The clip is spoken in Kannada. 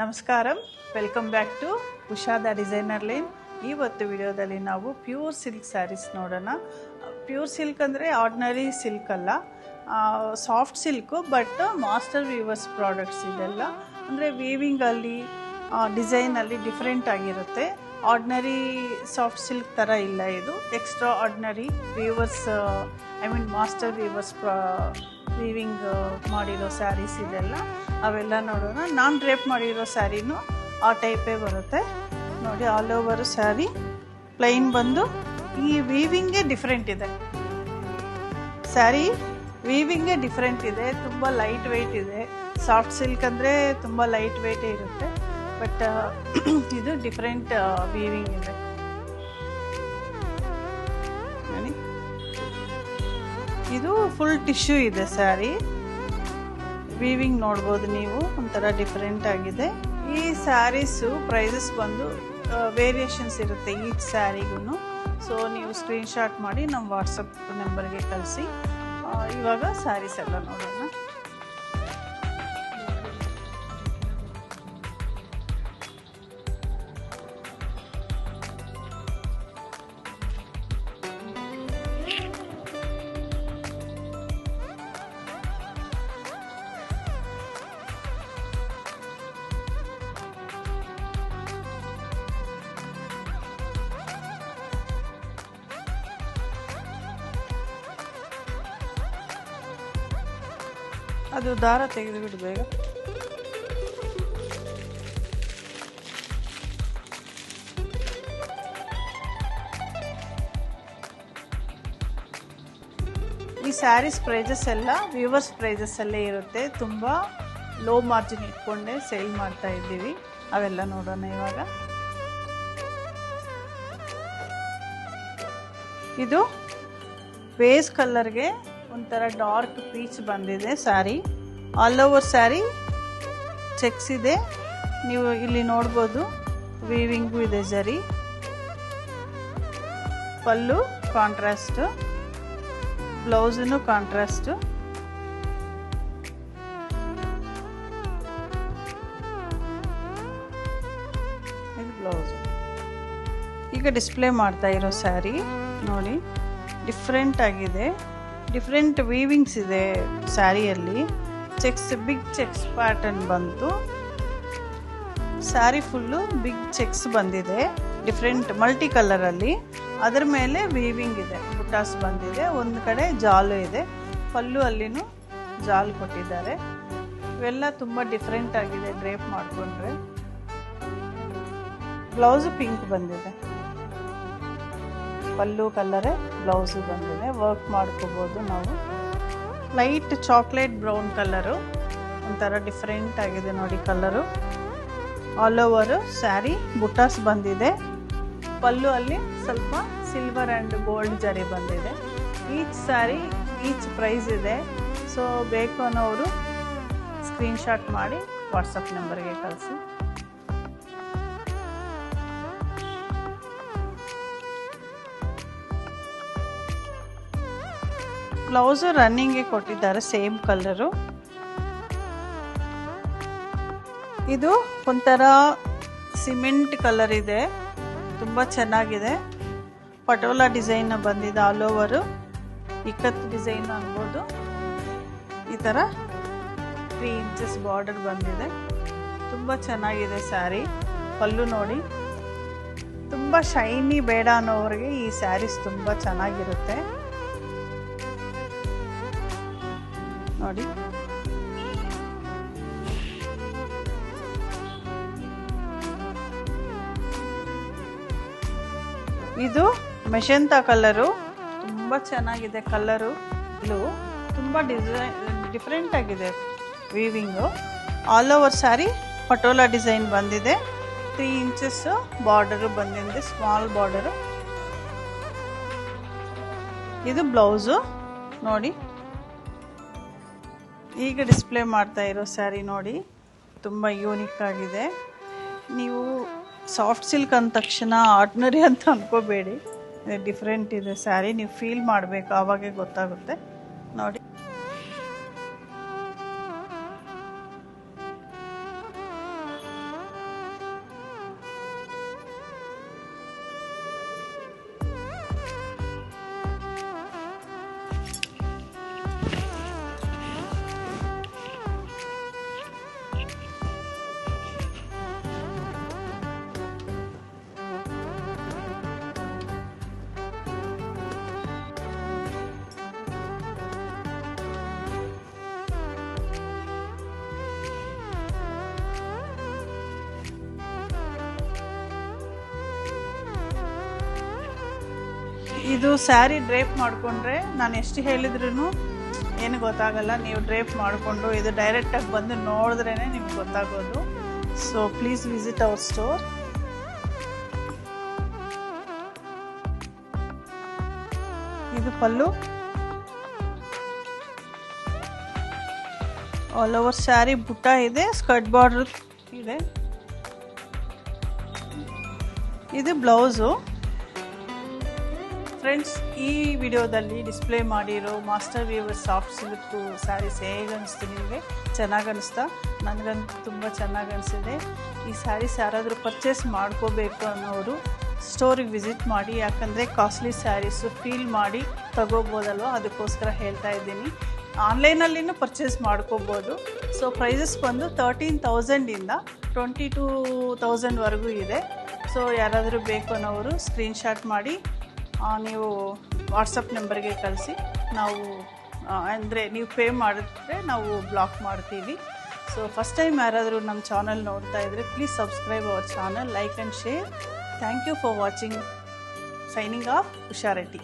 ನಮಸ್ಕಾರಂ, ವೆಲ್ಕಮ್ ಬ್ಯಾಕ್ ಟು ಉಷಾದ ಡಿಸೈನರ್ ಲೈನ್. ಇವತ್ತು ವಿಡಿಯೋದಲ್ಲಿ ನಾವು ಪ್ಯೂರ್ ಸಿಲ್ಕ್ ಸ್ಯಾರೀಸ್ ನೋಡೋಣ. ಪ್ಯೂರ್ ಸಿಲ್ಕ್ ಅಂದರೆ ಆರ್ಡಿನರಿ ಸಿಲ್ಕ್ ಅಲ್ಲ, soft silk, but master weavers products ಇದೆಲ್ಲ. ಅಂದರೆ ವೀವಿಂಗಲ್ಲಿ ಡಿಸೈನಲ್ಲಿ ಡಿಫ್ರೆಂಟ್ ಆಗಿರುತ್ತೆ. ಆರ್ಡಿನರಿ ಸಾಫ್ಟ್ ಸಿಲ್ಕ್ ಥರ ಇಲ್ಲ ಇದು. Extra ordinary weavers, master weavers weaving ಮಾಡಿರೋ ಸ್ಯಾರೀಸ್ ಇದೆಲ್ಲ, ಅವೆಲ್ಲ ನೋಡೋಣ. ನಾನು ಡ್ರೇಪ್ ಮಾಡಿರೋ ಸ್ಯಾರಿನೂ ಆ ಟೈಪೇ ಬರುತ್ತೆ ನೋಡಿ. ಆಲ್ ಓವರ್ ಸ್ಯಾರಿ ಪ್ಲೈನ್ ಬಂದು ಈ ವೀವಿಂಗೇ ಡಿಫ್ರೆಂಟ್ ಇದೆ. ಸ್ಯಾರಿ ವೀವಿಂಗೇ ಡಿಫ್ರೆಂಟ್ ಇದೆ, ತುಂಬ ಲೈಟ್ ವೆಯ್ಟ್ ಇದೆ. ಸಾಫ್ಟ್ ಸಿಲ್ಕ್ ಅಂದರೆ ತುಂಬ ಲೈಟ್ ವೆಯ್ಟೇ ಇರುತ್ತೆ, ಬಟ್ ಇದು ಡಿಫ್ರೆಂಟ್ ವೀವಿಂಗ್ ಇದೆ. ಇದು ಫುಲ್ ಟಿಶ್ಯೂ ಇದೆ ಸ್ಯಾರಿ. ವೀವಿಂಗ್ ನೋಡ್ಬೋದು ನೀವು, ಒಂಥರ ಡಿಫ್ರೆಂಟ್ ಆಗಿದೆ. ಈ ಸ್ಯಾರೀಸು ಪ್ರೈಸಸ್ ಬಂದು ವೇರಿಯೇಷನ್ಸ್ ಇರುತ್ತೆ ಈಚ್ ಸ್ಯಾರಿಗೂ. ಸೊ ನೀವು ಸ್ಕ್ರೀನ್ಶಾಟ್ ಮಾಡಿ ನಮ್ಮ ವಾಟ್ಸಪ್ ನಂಬರ್ಗೆ ಕಳಿಸಿ. ಇವಾಗ ಸ್ಯಾರೀಸ್ ಎಲ್ಲ ನೋಡೋಣ. ಅದು ದಾರ ತೆಗೆದುಬಿಡು ಬೇಗ. ಈ ಸ್ಯಾರೀಸ್ ಪ್ರೈಸಸ್ ಎಲ್ಲ ವ್ಯೂವರ್ಸ್ ಪ್ರೈಸಸ್ ಅಲ್ಲೇ ಇರುತ್ತೆ. ತುಂಬ ಲೋ ಮಾರ್ಜಿನ್ ಇಟ್ಕೊಂಡೆ ಸೇಲ್ ಮಾಡ್ತಾ ಇದ್ದೀವಿ. ಅವೆಲ್ಲ ನೋಡೋಣ ಇವಾಗ. ಇದು ಬೇಸ್ ಕಲರ್ಗೆ ಒಂಥರ ಡಾರ್ಕ್ ಪೀಚ್ ಬಂದಿದೆ sari. All over sari cheques ಇದೆ, ನೀವು ಇಲ್ಲಿ ನೋಡ್ಬೋದು. ವೀವಿಂಗು ಇದೆ ಜರಿ. ಪಲ್ಲು ಕಾಂಟ್ರಾಸ್ಟ್, ಬ್ಲೌಸನ್ನು ಕಾಂಟ್ರಾಸ್ಟ್. ಇದು ಬ್ಲೌಸ್. ಈಗ ಡಿಸ್ಪ್ಲೇ ಮಾಡ್ತಾ ಇರೋ ಸ್ಯಾರಿ ನೋಡಿ, ಡಿಫ್ರೆಂಟ್ ಆಗಿದೆ. ಡಿಫ್ರೆಂಟ್ ವೀವಿಂಗ್ಸ್ ಇದೆ ಸ್ಯಾರಿಯಲ್ಲಿ. ಚೆಕ್ಸ್, ಬಿಗ್ ಚೆಕ್ಸ್ ಪ್ಯಾಟರ್ನ್ ಬಂತು. ಸ್ಯಾರಿ ಫುಲ್ಲು ಬಿಗ್ ಚೆಕ್ಸ್ ಬಂದಿದೆ, ಡಿಫ್ರೆಂಟ್ ಮಲ್ಟಿ ಕಲರಲ್ಲಿ. ಅದರ ಮೇಲೆ ವೀವಿಂಗ್ ಇದೆ, ಬುಟಾಸ್ ಬಂದಿದೆ. ಒಂದು ಕಡೆ ಜಾಲು ಇದೆ, ಪಲ್ಲು ಅಲ್ಲಿನೂ ಜಾಲು ಕೊಟ್ಟಿದ್ದಾರೆ. ಇವೆಲ್ಲ ತುಂಬ ಡಿಫ್ರೆಂಟ್ ಆಗಿದೆ ಡ್ರೇಪ್ ಮಾಡಿಕೊಂಡ್ರೆ. ಬ್ಲೌಸು ಪಿಂಕ್ ಬಂದಿದೆ, ಪಲ್ಲು ಕಲರೇ ಬ್ಲೌಸು ಬಂದಿದೆ. ವರ್ಕ್ ಮಾಡ್ಕೋಬೋದು ನಾವು. ಲೈಟ್ ಚಾಕ್ಲೇಟ್ ಬ್ರೌನ್ ಕಲರು, ಒಂಥರ ಡಿಫ್ರೆಂಟ್ ಆಗಿದೆ ನೋಡಿ colour. All over sari butas ಬಂದಿದೆ. ಪಲ್ಲು ಅಲ್ಲಿ ಸ್ವಲ್ಪ ಸಿಲ್ವರ್ ಆ್ಯಂಡ್ ಗೋಲ್ಡ್ ಜರಿ ಬಂದಿದೆ. ಈಚ್ ಸ್ಯಾರಿ ಈಚ್ ಪ್ರೈಸ್ ಇದೆ. ಸೊ ಬೇಕು ಅನ್ನೋರು ಸ್ಕ್ರೀನ್ಶಾಟ್ ಮಾಡಿ ವಾಟ್ಸಪ್ ನಂಬರ್ಗೆ ಕಳಿಸಿ. ಬ್ಲೌಸು ರನ್ನಿಂಗ್ಗೆ ಕೊಟ್ಟಿದ್ದಾರೆ, ಸೇಮ್ ಕಲರು. ಇದು ಒಂಥರ ಸಿಮೆಂಟ್ ಕಲರ್ ಇದೆ, ತುಂಬ ಚೆನ್ನಾಗಿದೆ. ಪಟೋಲಾ ಡಿಸೈನ್ ಬಂದಿದೆ ಆಲ್ ಓವರು. ಇಕ್ಕತ್ತು ಡಿಸೈನ್ ಅನ್ಬೋದು. ಈ ಥರ 3 ಇಂಚಸ್ ಬಾರ್ಡರ್ ಬಂದಿದೆ. ತುಂಬ ಚೆನ್ನಾಗಿದೆ ಸ್ಯಾರಿ. ಪಲ್ಲು ನೋಡಿ, ತುಂಬ ಶೈನಿ ಬೇಡ ಅನ್ನೋರಿಗೆ ಈ ಸ್ಯಾರೀಸ್ ತುಂಬ ಚೆನ್ನಾಗಿರುತ್ತೆ ನೋಡಿ. ಇದು ಮೆಷೆಂತಾ ಕಲರು, ತುಂಬ ಚೆನ್ನಾಗಿದೆ ಕಲರು. ಇದು ತುಂಬ ಡಿಫ್ರೆಂಟ್ ಆಗಿದೆ weaving. All over sari patola design ಬಂದಿದೆ. 3 ಇಂಚಸ್ ಬಾರ್ಡರು ಬಂದಿದೆ, ಸ್ಮಾಲ್ ಬಾರ್ಡರು. ಇದು ಬ್ಲೌಸು ನೋಡಿ. ಈಗ ಡಿಸ್ಪ್ಲೇ ಮಾಡ್ತಾ ಇರೋ ಸ್ಯಾರಿ ನೋಡಿ, ತುಂಬ ಯೂನಿಕ್ ಆಗಿದೆ. ನೀವು ಸಾಫ್ಟ್ ಸಿಲ್ಕ್ ಅಂದ ತಕ್ಷಣ ಆರ್ಡಿನರಿ ಅಂತ ಅನ್ಕೋಬೇಡಿ, ಡಿಫ್ರೆಂಟ್ ಇದೆ ಸ್ಯಾರಿ. ನೀವು ಫೀಲ್ ಮಾಡಬೇಕು, ಆವಾಗೇ ಗೊತ್ತಾಗುತ್ತೆ ನೋಡಿ. ಇದು ಸ್ಯಾರಿ ಡ್ರೇಪ್ ಮಾಡಿಕೊಂಡ್ರೆ ನಾನು ಎಷ್ಟು ಹೇಳಿದ್ರೂ ಏನು ಗೊತ್ತಾಗಲ್ಲ. ನೀವು ಡ್ರೇಪ್ ಮಾಡಿಕೊಂಡು ಇದು ಡೈರೆಕ್ಟಾಗಿ ಬಂದು ನೋಡಿದ್ರೇ ನಿಮ್ಗೆ ಗೊತ್ತಾಗೋದು. So please visit hour store. ಇದು ಪಲ್ಲು, ಆಲ್ ಓವರ್ ಸ್ಯಾರಿ ಬುಟ್ಟ ಇದೆ, ಸ್ಕರ್ಟ್ ಬಾರ್ಡರ್ ಇದೆ. ಇದು ಬ್ಲೌಸು. ಫ್ರೆಂಡ್ಸ್, ಈ ವಿಡಿಯೋದಲ್ಲಿ ಡಿಸ್ಪ್ಲೇ ಮಾಡಿರೋ master weaver soft silk saris ಹೇಗೆ ಅನಿಸ್ತು ನಿಮಗೆ? ಚೆನ್ನಾಗಿ ಅನಿಸ್ತಾ? ನನಗಂತೂ ತುಂಬ ಚೆನ್ನಾಗಿ ಅನಿಸಿದೆ. ಈ ಸ್ಯಾರೀಸ್ ಯಾರಾದರೂ ಪರ್ಚೇಸ್ ಮಾಡ್ಕೋಬೇಕು ಅನ್ನೋರು ಸ್ಟೋರಿಗೆ ವಿಸಿಟ್ ಮಾಡಿ, ಯಾಕಂದರೆ ಕಾಸ್ಟ್ಲಿ ಸ್ಯಾರೀಸು ಫೀಲ್ ಮಾಡಿ ತಗೋಬೋದಲ್ವ, ಅದಕ್ಕೋಸ್ಕರ ಹೇಳ್ತಾ ಇದ್ದೀನಿ. ಆನ್ಲೈನಲ್ಲಿನೂ ಪರ್ಚೇಸ್ ಮಾಡ್ಕೋಬೋದು. ಸೊ ಪ್ರೈಸಸ್ ಬಂದು 13,000ಇಂದ 22,000ವರೆಗೂ ಇದೆ. ಸೊ ಯಾರಾದರೂ ಬೇಕು ಅನ್ನೋರು ಸ್ಕ್ರೀನ್ಶಾಟ್ ಮಾಡಿ ನೀವು ವಾಟ್ಸಪ್ ನಂಬರ್ಗೆ ಕಳಿಸಿ. ನಾವು ಅಂದರೆ ನೀವು ಪೇ ಮಾಡಿದ್ರೆ ನಾವು ಬ್ಲಾಕ್ ಮಾಡ್ತೀವಿ. ಸೊ ಫಸ್ಟ್ ಟೈಮ್ ಯಾರಾದರೂ ನಮ್ಮ ಚಾನಲ್ ನೋಡ್ತಾ ಇದ್ದರೆ please subscribe our channel, like and share. Thank you for watching. Signing off, Usha Reddy.